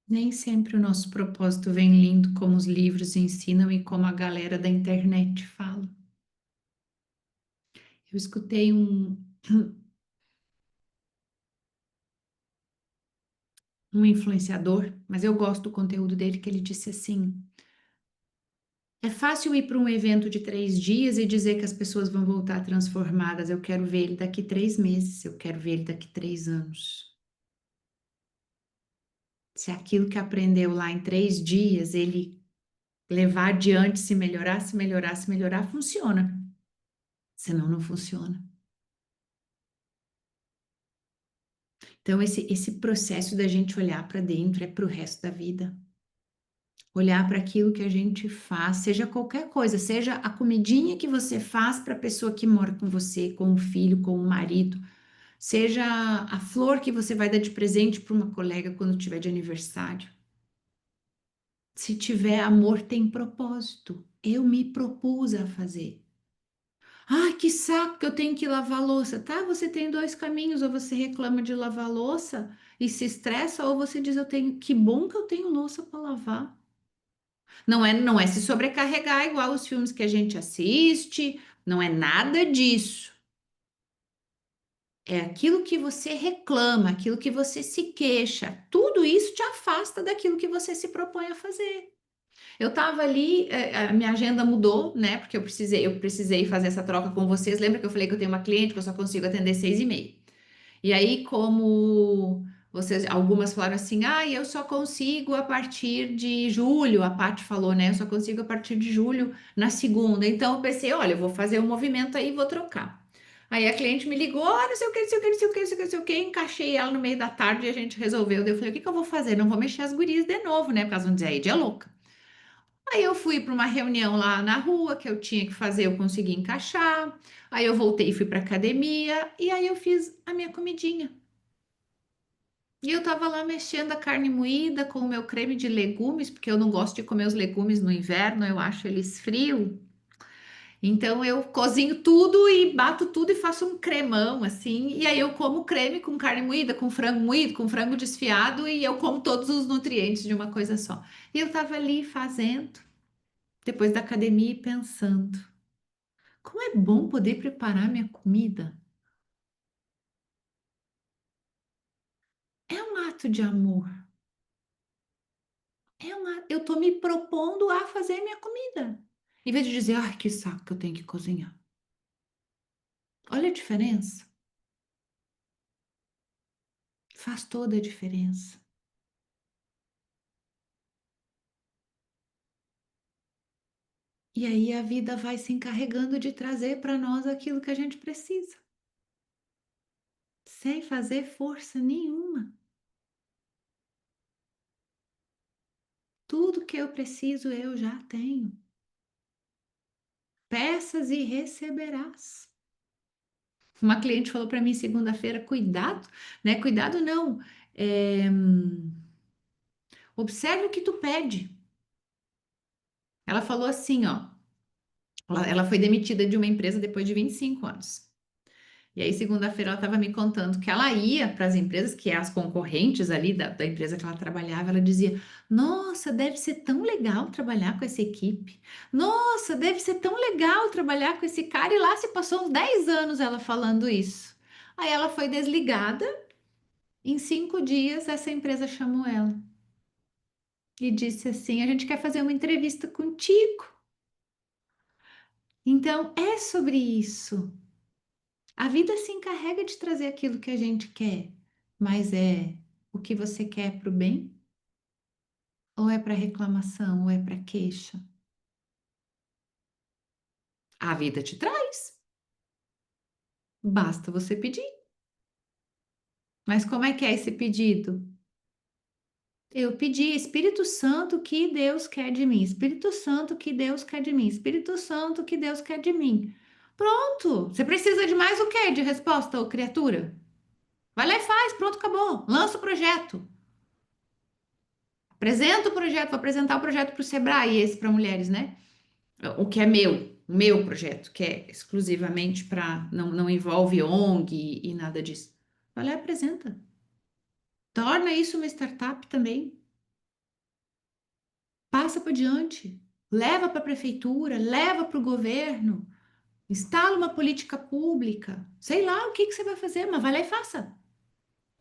Nem sempre o nosso propósito vem lindo como os livros ensinam e como a galera da internet fala. Eu escutei um influenciador, mas eu gosto do conteúdo dele, que ele disse assim: é fácil ir para um evento de 3 dias e dizer que as pessoas vão voltar transformadas. Eu quero ver ele daqui 3 meses, eu quero ver ele daqui 3 anos. Se aquilo que aprendeu lá em 3 dias, ele levar adiante, se melhorar, se melhorar, se melhorar, funciona. Senão, não funciona. Então, esse processo da gente olhar para dentro é para o resto da vida. Olhar para aquilo que a gente faz, seja qualquer coisa, seja a comidinha que você faz para a pessoa que mora com você, com o filho, com o marido, seja a flor que você vai dar de presente para uma colega quando tiver de aniversário. Se tiver amor, tem propósito. Eu me propus a fazer. Ai, que saco que eu tenho que lavar louça. Tá, você tem dois caminhos, ou você reclama de lavar louça e se estressa, ou você diz, eu tenho, que bom que eu tenho louça para lavar. Não é se sobrecarregar igual os filmes que a gente assiste, não é nada disso. É aquilo que você reclama, aquilo que você se queixa, tudo isso te afasta daquilo que você se propõe a fazer. Eu estava ali, a minha agenda mudou, né? Porque eu precisei fazer essa troca com vocês. Lembra que eu falei que eu tenho uma cliente que eu só consigo atender 6h30? E aí, como vocês, algumas falaram assim, ah, eu só consigo a partir de julho, a Paty falou, né? Eu só consigo a partir de julho na segunda. Então eu pensei, olha, eu vou fazer um movimento aí e vou trocar. Aí a cliente me ligou, ah, não sei o que, não sei o que, não sei o que, não sei o que, não sei o que, encaixei ela no meio da tarde e a gente resolveu. Daí eu falei, o que que eu vou fazer? Não vou mexer as gurias de novo, né? Porque elas vão dizer, aí, é louca. Aí eu fui para uma reunião lá na rua que eu tinha que fazer, eu consegui encaixar. Aí eu voltei e fui para academia e aí eu fiz a minha comidinha. E eu tava lá mexendo a carne moída com o meu creme de legumes, porque eu não gosto de comer os legumes no inverno, eu acho eles frios. Então eu cozinho tudo e bato tudo e faço um cremão assim. E aí eu como creme com carne moída, com frango moído, com frango desfiado e eu como todos os nutrientes de uma coisa só. E eu tava ali fazendo, depois da academia, e pensando, como é bom poder preparar minha comida. É um ato de amor. Eu tô me propondo a fazer minha comida. Em vez de dizer, ai, que saco que eu tenho que cozinhar. Olha a diferença. Faz toda a diferença. E aí a vida vai se encarregando de trazer para nós aquilo que a gente precisa, sem fazer força nenhuma. Tudo que eu preciso eu já tenho. Peças e receberás. Uma cliente falou para mim segunda-feira, cuidado, né? Cuidado não. É, observe o que tu pede. Ela falou assim, ó. Ela foi demitida de uma empresa depois de 25 anos. E aí, segunda-feira, ela estava me contando que ela ia para as empresas, que é as concorrentes ali da empresa que ela trabalhava, ela dizia: Nossa, deve ser tão legal trabalhar com essa equipe. Nossa, deve ser tão legal trabalhar com esse cara. E lá se passou uns 10 anos ela falando isso. Aí ela foi desligada. Em 5 dias, essa empresa chamou ela e disse assim: A gente quer fazer uma entrevista contigo. Então, é sobre isso. A vida se encarrega de trazer aquilo que a gente quer, mas é o que você quer para o bem? Ou é para reclamação, ou é para queixa? A vida te traz, basta você pedir. Mas como é que é esse pedido? Eu pedi, Espírito Santo, o que Deus quer de mim? Espírito Santo, o que Deus quer de mim? Espírito Santo, o que Deus quer de mim? Pronto! Você precisa de mais o quê de resposta, ô criatura? Vai lá e faz, pronto, acabou. Lança o projeto. Apresenta o projeto, vou apresentar o projeto para o Sebrae, esse para mulheres, né? O que é o meu projeto, que é exclusivamente para, não envolve ONG e nada disso. Vai lá e apresenta. Torna isso uma startup também. Passa para diante. Leva para a prefeitura, leva para o governo. Instala uma política pública. Sei lá o que que você vai fazer, mas vai lá e faça.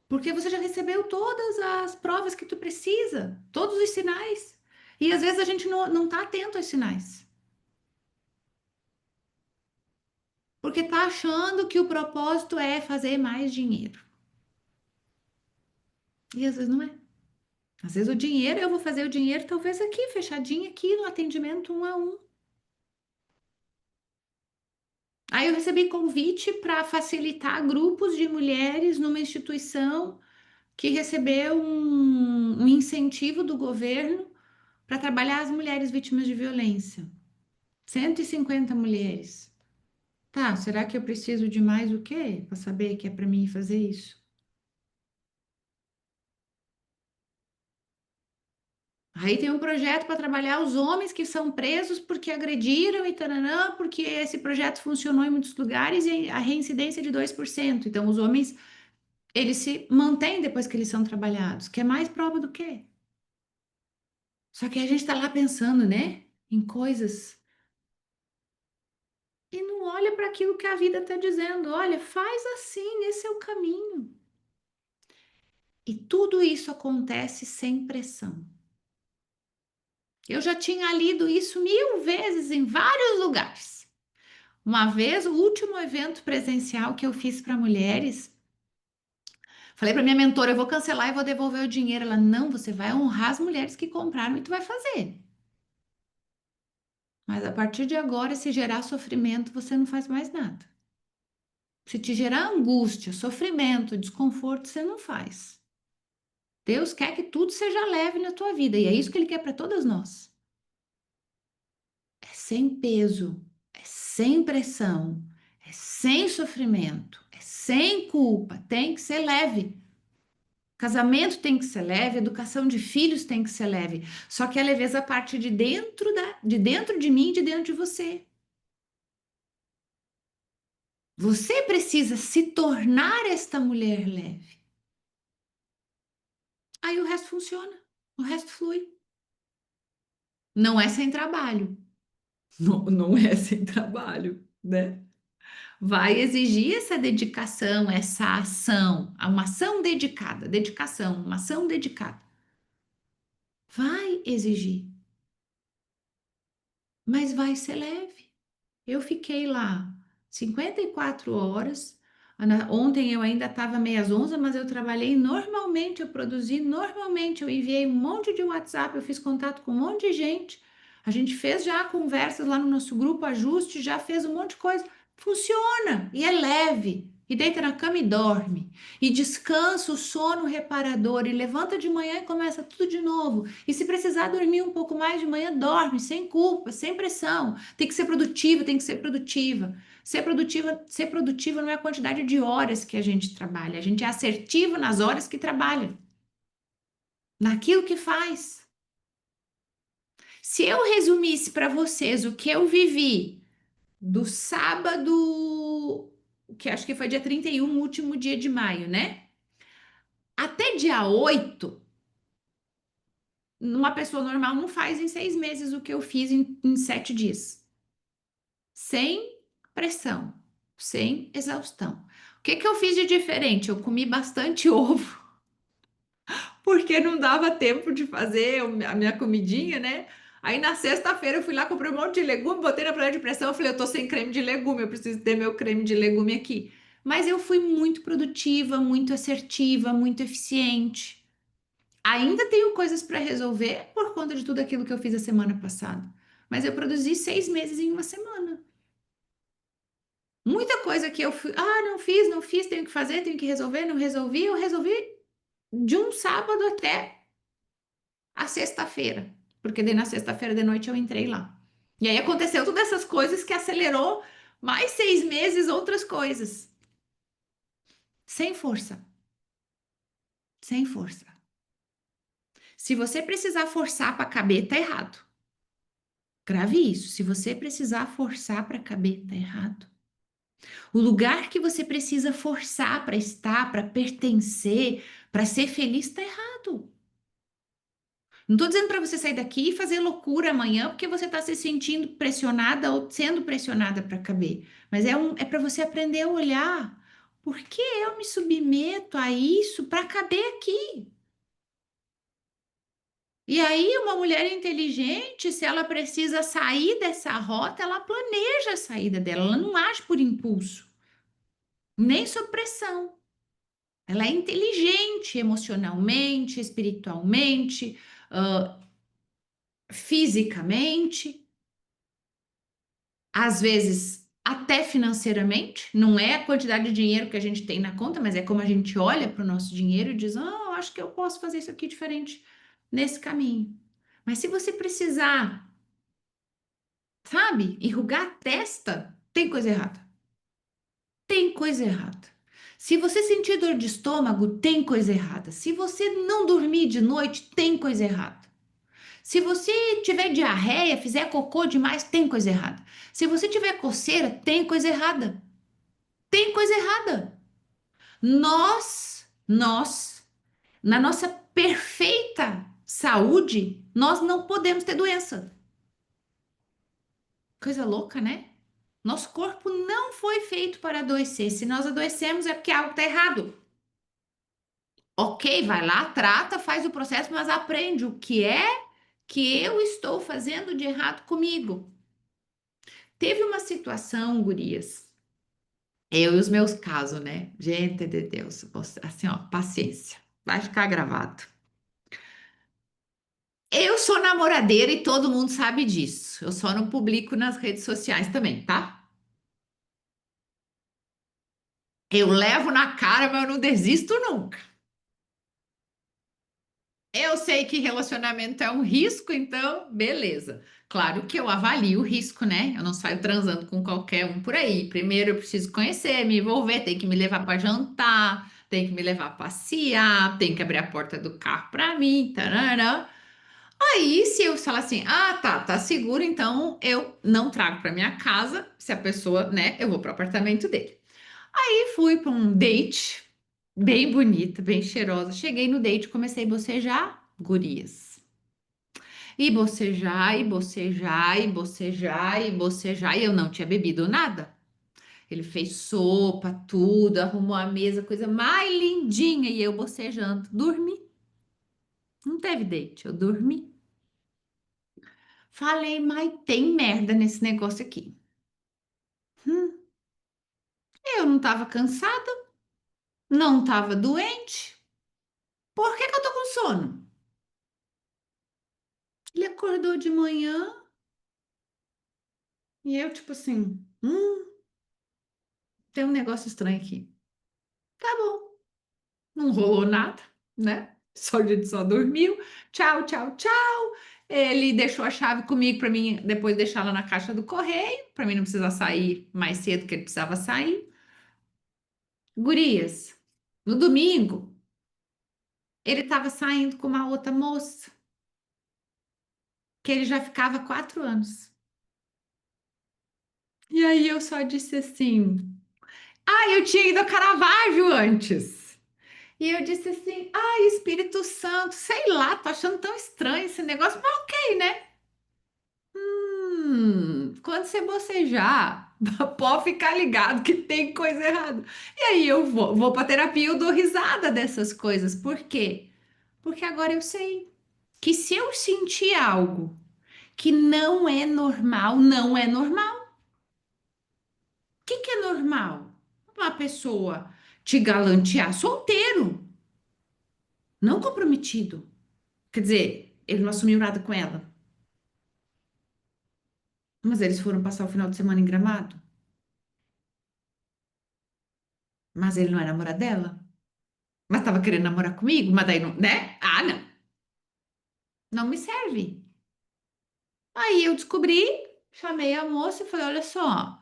Porque você já recebeu todas as provas que tu precisa, todos os sinais. E às vezes a gente não tá atento aos sinais. Porque tá achando que o propósito é fazer mais dinheiro. E às vezes não é. Às vezes o dinheiro, eu vou fazer o dinheiro talvez aqui, fechadinho aqui no atendimento 1 a 1. Aí eu recebi convite para facilitar grupos de mulheres numa instituição que recebeu um incentivo do governo para trabalhar as mulheres vítimas de violência. 150 mulheres. Tá, será que eu preciso de mais o quê para saber que é para mim fazer isso? Aí tem um projeto para trabalhar os homens que são presos porque agrediram e taranã, porque esse projeto funcionou em muitos lugares e a reincidência é de 2%. Então, os homens, eles se mantêm depois que eles são trabalhados, que é mais prova do quê? Só que a gente está lá pensando, né, em coisas e não olha para aquilo que a vida está dizendo. Olha, faz assim, esse é o caminho. E tudo isso acontece sem pressão. Eu já tinha lido isso 1000 vezes em vários lugares. Uma vez, o último evento presencial que eu fiz para mulheres, falei para minha mentora, eu vou cancelar e vou devolver o dinheiro. Ela, não, você vai honrar as mulheres que compraram e tu vai fazer. Mas a partir de agora, se gerar sofrimento, você não faz mais nada. Se te gerar angústia, sofrimento, desconforto, você não faz. Deus quer que tudo seja leve na tua vida e é isso que Ele quer para todas nós. É sem peso, é sem pressão, é sem sofrimento, é sem culpa, tem que ser leve. Casamento tem que ser leve, educação de filhos tem que ser leve. Só que a leveza parte de dentro de mim, de dentro de você. Você precisa se tornar esta mulher leve. Aí o resto funciona, o resto flui. Não é sem trabalho. Não, não é sem trabalho, né? Vai exigir essa dedicação, essa ação, uma ação dedicada, dedicação, uma ação dedicada. Vai exigir, mas vai ser leve. Eu fiquei lá 54 horas. Ontem eu ainda estava meias 11, mas eu trabalhei normalmente, eu produzi normalmente, eu enviei um monte de WhatsApp, eu fiz contato com um monte de gente. A gente fez já conversas lá no nosso grupo, ajuste, já fez um monte de coisa. Funciona e é leve. E deita na cama e dorme. E descansa o sono reparador. E levanta de manhã e começa tudo de novo. E se precisar dormir um pouco mais de manhã, dorme, sem culpa, sem pressão. Tem que ser produtiva, tem que ser produtiva. Ser produtiva não é a quantidade de horas que a gente trabalha. A gente é assertivo nas horas que trabalha, naquilo que faz. Se eu resumisse para vocês o que eu vivi do sábado, que acho que foi dia 31, último dia de maio, né? Até dia 8, uma pessoa normal não faz em 6 meses o que eu fiz em 7 dias. Sem pressão, sem exaustão. O que que eu fiz de diferente? Eu comi bastante ovo, porque não dava tempo de fazer a minha comidinha, né? Aí na sexta-feira eu fui lá, comprei um monte de legume, botei na panela de pressão, eu falei, eu tô sem creme de legume, eu preciso ter meu creme de legume aqui. Mas eu fui muito produtiva, muito assertiva, muito eficiente. Ainda tenho coisas para resolver por conta de tudo aquilo que eu fiz a semana passada. Mas eu produzi 6 meses em uma semana. Muita coisa que eu fui, não fiz, tenho que fazer, tenho que resolver, não resolvi, eu resolvi de um sábado até a sexta-feira, porque daí na sexta-feira de noite eu entrei lá. E aí aconteceu todas essas coisas que acelerou mais 6 meses outras coisas. Sem força, sem força. Se você precisar forçar para caber, tá errado. Grave isso. Se você precisar forçar para caber, tá errado. O lugar que você precisa forçar para estar, para pertencer, para ser feliz, tá errado. Não estou dizendo para você sair daqui e fazer loucura amanhã porque você está se sentindo pressionada ou sendo pressionada para caber. Mas é para você aprender a olhar. Por que eu me submeto a isso para caber aqui? E aí, uma mulher inteligente, se ela precisa sair dessa rota, ela planeja a saída dela, ela não age por impulso, nem sob pressão. Ela é inteligente emocionalmente, espiritualmente, ah, fisicamente, às vezes até financeiramente. Não é a quantidade de dinheiro que a gente tem na conta, mas é como a gente olha para o nosso dinheiro e diz: eu acho que eu posso fazer isso aqui diferente nesse caminho. Mas se você precisar, sabe, enrugar a testa, tem coisa errada. Tem coisa errada. Se você sentir dor de estômago, tem coisa errada. Se você não dormir de noite, tem coisa errada. Se você tiver diarreia, fizer cocô demais, tem coisa errada. Se você tiver coceira, tem coisa errada. Tem coisa errada. Nós, na nossa perfeita saúde, nós não podemos ter doença. Coisa louca, né? Nosso corpo não foi feito para adoecer. Se nós adoecemos é porque algo está errado. Ok, vai lá, trata, faz o processo, mas aprende o que é que eu estou fazendo de errado comigo. Teve uma situação, gurias, eu e os meus casos, né? Gente de Deus, assim, ó, paciência, vai ficar gravado. Eu sou namoradeira e todo mundo sabe disso. Eu só não publico nas redes sociais também, tá? Eu levo na cara, mas eu não desisto nunca. Eu sei que relacionamento é um risco, então, beleza. Claro que eu avalio o risco, né? Eu não saio transando com qualquer um por aí. Primeiro eu preciso conhecer, me envolver, tem que me levar para jantar, tem que me levar a passear, tem que abrir a porta do carro para mim, tarará. Aí, se eu falar assim, ah, tá seguro, então eu não trago para minha casa. Se a pessoa, né, eu vou pro apartamento dele. E fui para um date bem bonita, bem cheirosa. Cheguei no date, comecei a bocejar, gurias. E bocejar, e bocejar, e bocejar, e bocejar. E eu não tinha bebido nada. Ele fez sopa, tudo, arrumou a mesa, coisa mais lindinha. E eu bocejando. Dormi. Não teve date, eu dormi. Falei, mas tem merda nesse negócio aqui. Hum, eu não tava cansada, não tava doente. Por que que eu tô com sono? Ele acordou de manhã. E eu, tipo assim, tem um negócio estranho aqui. Tá bom, não rolou nada, né? Só a gente só dormiu. Tchau, tchau, tchau. Ele deixou a chave comigo para mim depois deixar lá na caixa do correio, para mim não precisar sair mais cedo que ele precisava sair. Gurias, no domingo, ele estava saindo com uma outra moça, que ele já ficava há 4 anos. E aí eu só disse assim: ah, eu tinha ido a Caravaggio antes. E eu disse assim: ai, Espírito Santo, sei lá, tô achando tão estranho esse negócio, mas ok, né? Quando você bocejar, pode ficar ligado que tem coisa errada. E aí eu vou para terapia, eu dou risada dessas coisas. Por quê? Porque agora eu sei que se eu sentir algo que não é normal, não é normal. O que é normal? Uma pessoa te galantear solteiro, não comprometido. Quer dizer, ele não assumiu nada com ela. Mas eles foram passar o final de semana em Gramado. Mas ele não é namorado dela. Mas tava querendo namorar comigo, mas daí não, né? Ah, não. Não me serve. Aí eu descobri, chamei a moça e falei: olha só.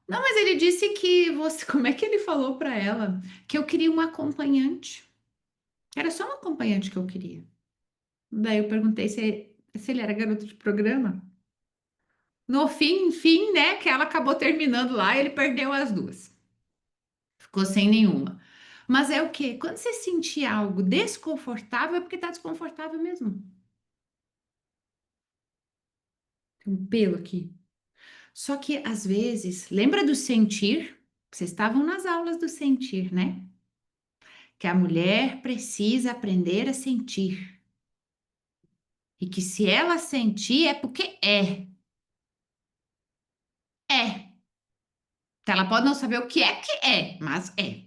Não, mas ele disse que você. Como é que ele falou pra ela? Que eu queria um acompanhante. Era só um acompanhante que eu queria. Daí eu perguntei se ele era garoto de programa. No fim, né? Que ela acabou terminando lá e ele perdeu as duas. Ficou sem nenhuma. Mas é o quê? Quando você sentir algo desconfortável, é porque tá desconfortável mesmo. Tem um pelo aqui. Só que às vezes, lembra do sentir? Vocês estavam nas aulas do sentir, né? Que a mulher precisa aprender a sentir. E que se ela sentir é porque é. É. Então, ela pode não saber o que é, mas é.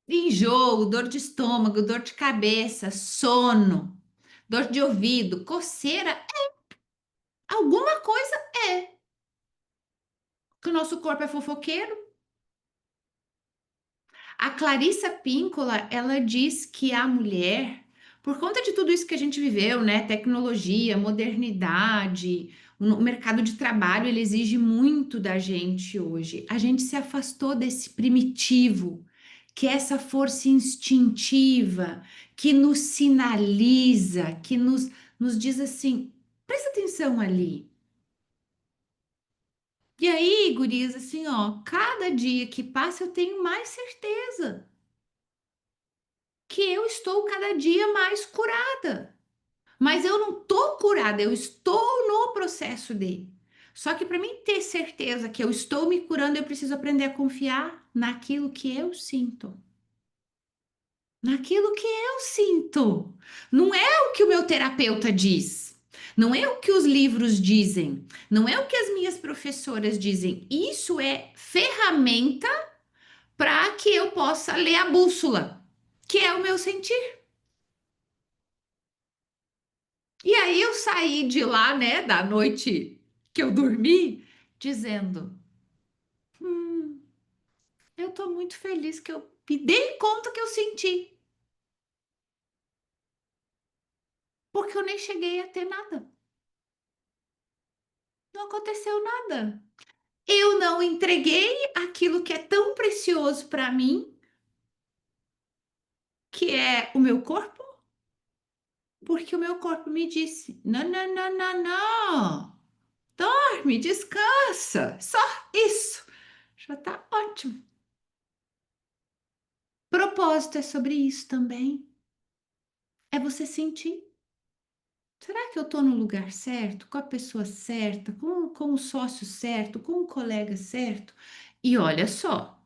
Enjoo, dor de estômago, dor de cabeça, sono, dor de ouvido, coceira, alguma coisa é. Que o nosso corpo é fofoqueiro. A Clarissa Píncola, ela diz que a mulher, por conta de tudo isso que a gente viveu, né, tecnologia, modernidade, o mercado de trabalho, ele exige muito da gente hoje. A gente se afastou desse primitivo, que é essa força instintiva, que nos sinaliza, que nos diz assim, presta atenção ali. E aí, gurias, assim, ó, cada dia que passa eu tenho mais certeza que eu estou cada dia mais curada. Mas eu não estou curada, eu estou no processo de. Só que para mim ter certeza que eu estou me curando, eu preciso aprender a confiar naquilo que eu sinto. Naquilo que eu sinto. Não é o que o meu terapeuta diz. Não é o que os livros dizem. Não é o que as minhas professoras dizem. Isso é ferramenta para que eu possa ler a bússola, que é o meu sentir. E aí eu saí de lá, né, da noite que eu dormi, dizendo: Hum, eu tô muito feliz que eu me dei conta que eu senti, porque eu nem cheguei a ter nada. Não aconteceu nada. Eu não entreguei aquilo que é tão precioso para mim, que é o meu corpo, porque o meu corpo me disse: não, não, não, não, não, dorme, descansa, só isso, já tá ótimo. Propósito é sobre isso também, é você sentir. Será que eu estou no lugar certo, com a pessoa certa, com o sócio certo, com o colega certo? E olha só,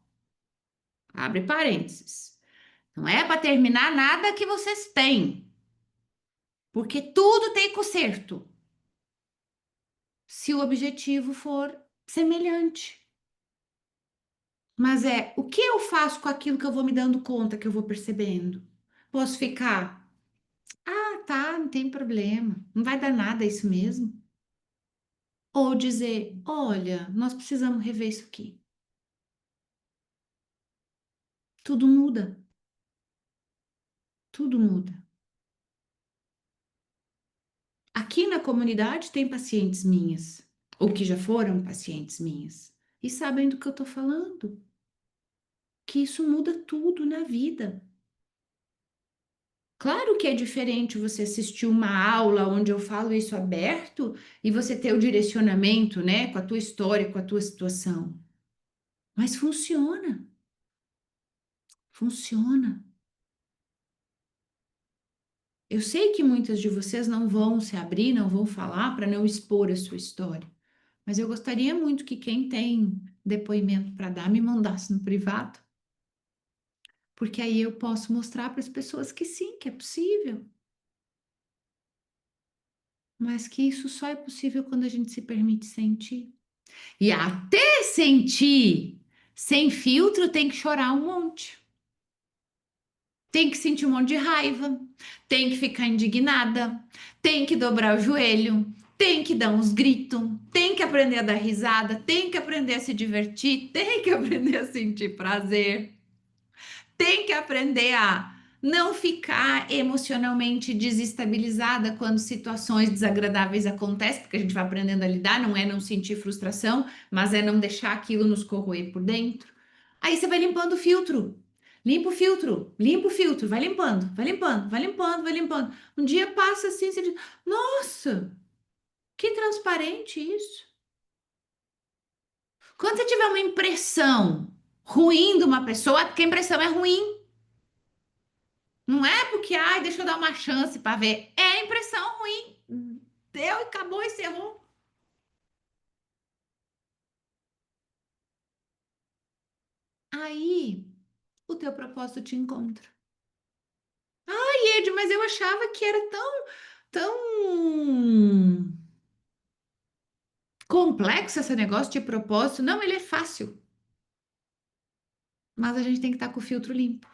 abre parênteses. Não é para terminar nada que vocês têm, porque tudo tem conserto, se o objetivo for semelhante. Mas é o que eu faço com aquilo que eu vou me dando conta, que eu vou percebendo. Posso ficar, ah, tá, não tem problema, não vai dar nada, é isso mesmo. Ou dizer, olha, nós precisamos rever isso aqui. Tudo muda, tudo muda. Aqui na comunidade tem pacientes minhas, ou que já foram pacientes minhas, e sabem do que eu estou falando, que isso muda tudo na vida. Claro que é diferente você assistir uma aula onde eu falo isso aberto e você ter o direcionamento, né, com a tua história, com a tua situação. Mas funciona, funciona. Eu sei que muitas de vocês não vão se abrir, não vão falar para não expor a sua história. Mas eu gostaria muito que quem tem depoimento para dar me mandasse no privado, porque aí eu posso mostrar para as pessoas que sim, que é possível, mas que isso só é possível quando a gente se permite sentir. E até sentir sem filtro tem que chorar um monte. Tem que sentir um monte de raiva, tem que ficar indignada, tem que dobrar o joelho, tem que dar uns gritos, tem que aprender a dar risada, tem que aprender a se divertir, tem que aprender a sentir prazer, tem que aprender a não ficar emocionalmente desestabilizada quando situações desagradáveis acontecem, porque a gente vai aprendendo a lidar, não é não sentir frustração, mas é não deixar aquilo nos corroer por dentro. Aí você vai limpando o filtro. Limpa o filtro, vai limpando, vai limpando, vai limpando, vai limpando. Um dia passa assim, você diz, nossa, que transparente isso. Quando você tiver uma impressão ruim de uma pessoa, é porque a impressão é ruim. Não é porque, ai, deixa eu dar uma chance para ver. É impressão ruim. Deu e acabou e encerrou. Aí o teu propósito te encontra. Ai, Ed, mas eu achava que era tão complexo esse negócio de propósito. Não, ele é fácil. Mas a gente tem que estar com o filtro limpo.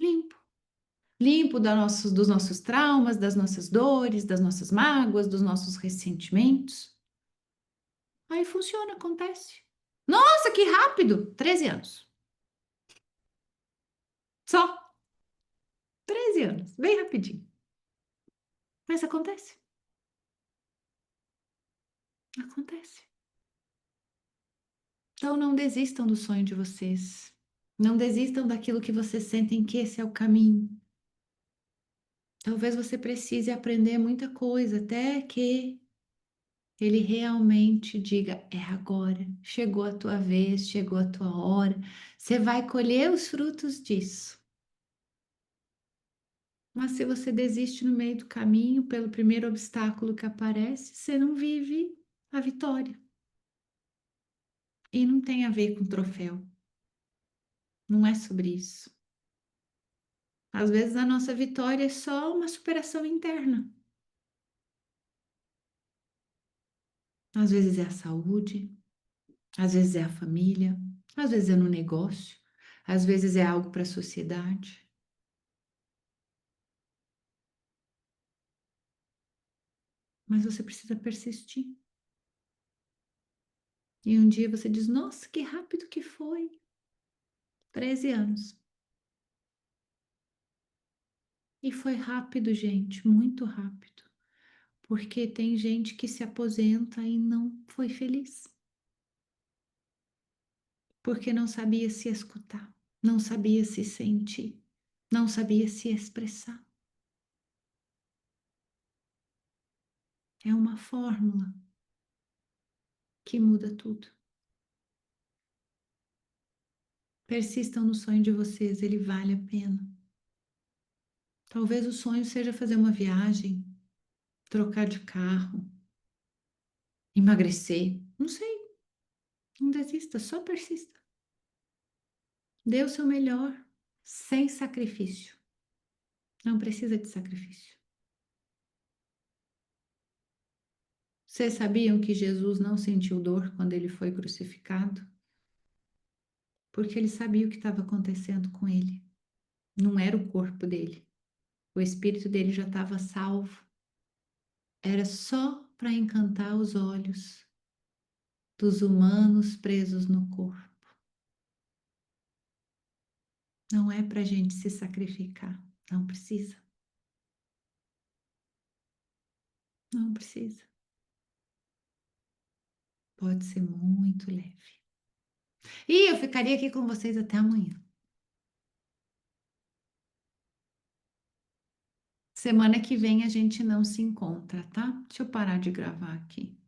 Limpo. Limpo dos nossos traumas, das nossas dores, das nossas mágoas, dos nossos ressentimentos. Aí funciona, acontece. Nossa, que rápido! 13 anos. Só 13 anos. Bem rapidinho. Mas acontece. Acontece. Então não desistam do sonho de vocês. Não desistam daquilo que vocês sentem que esse é o caminho. Talvez você precise aprender muita coisa até que ele realmente diga: é agora, chegou a tua vez, chegou a tua hora. Você vai colher os frutos disso. Mas se você desiste no meio do caminho, pelo primeiro obstáculo que aparece, você não vive a vitória. E não tem a ver com troféu. Não é sobre isso. Às vezes a nossa vitória é só uma superação interna. Às vezes é a saúde, às vezes é a família, às vezes é no negócio, às vezes é algo para a sociedade. Mas você precisa persistir. E um dia você diz: Nossa, que rápido que foi! 13 anos. E foi rápido, gente, muito rápido. Porque tem gente que se aposenta e não foi feliz. Porque não sabia se escutar, não sabia se sentir, não sabia se expressar. É uma fórmula que muda tudo. Persistam no sonho de vocês, ele vale a pena. Talvez o sonho seja fazer uma viagem, trocar de carro, emagrecer. Não sei, não desista, só persista. Dê o seu melhor, sem sacrifício. Não precisa de sacrifício. Vocês sabiam que Jesus não sentiu dor quando ele foi crucificado? Porque ele sabia o que estava acontecendo com ele. Não era o corpo dele. O espírito dele já estava salvo. Era só para encantar os olhos dos humanos presos no corpo. Não é para a gente se sacrificar. Não precisa. Não precisa. Pode ser muito leve. E eu ficaria aqui com vocês até amanhã. Semana que vem a gente não se encontra, tá? Deixa eu parar de gravar aqui.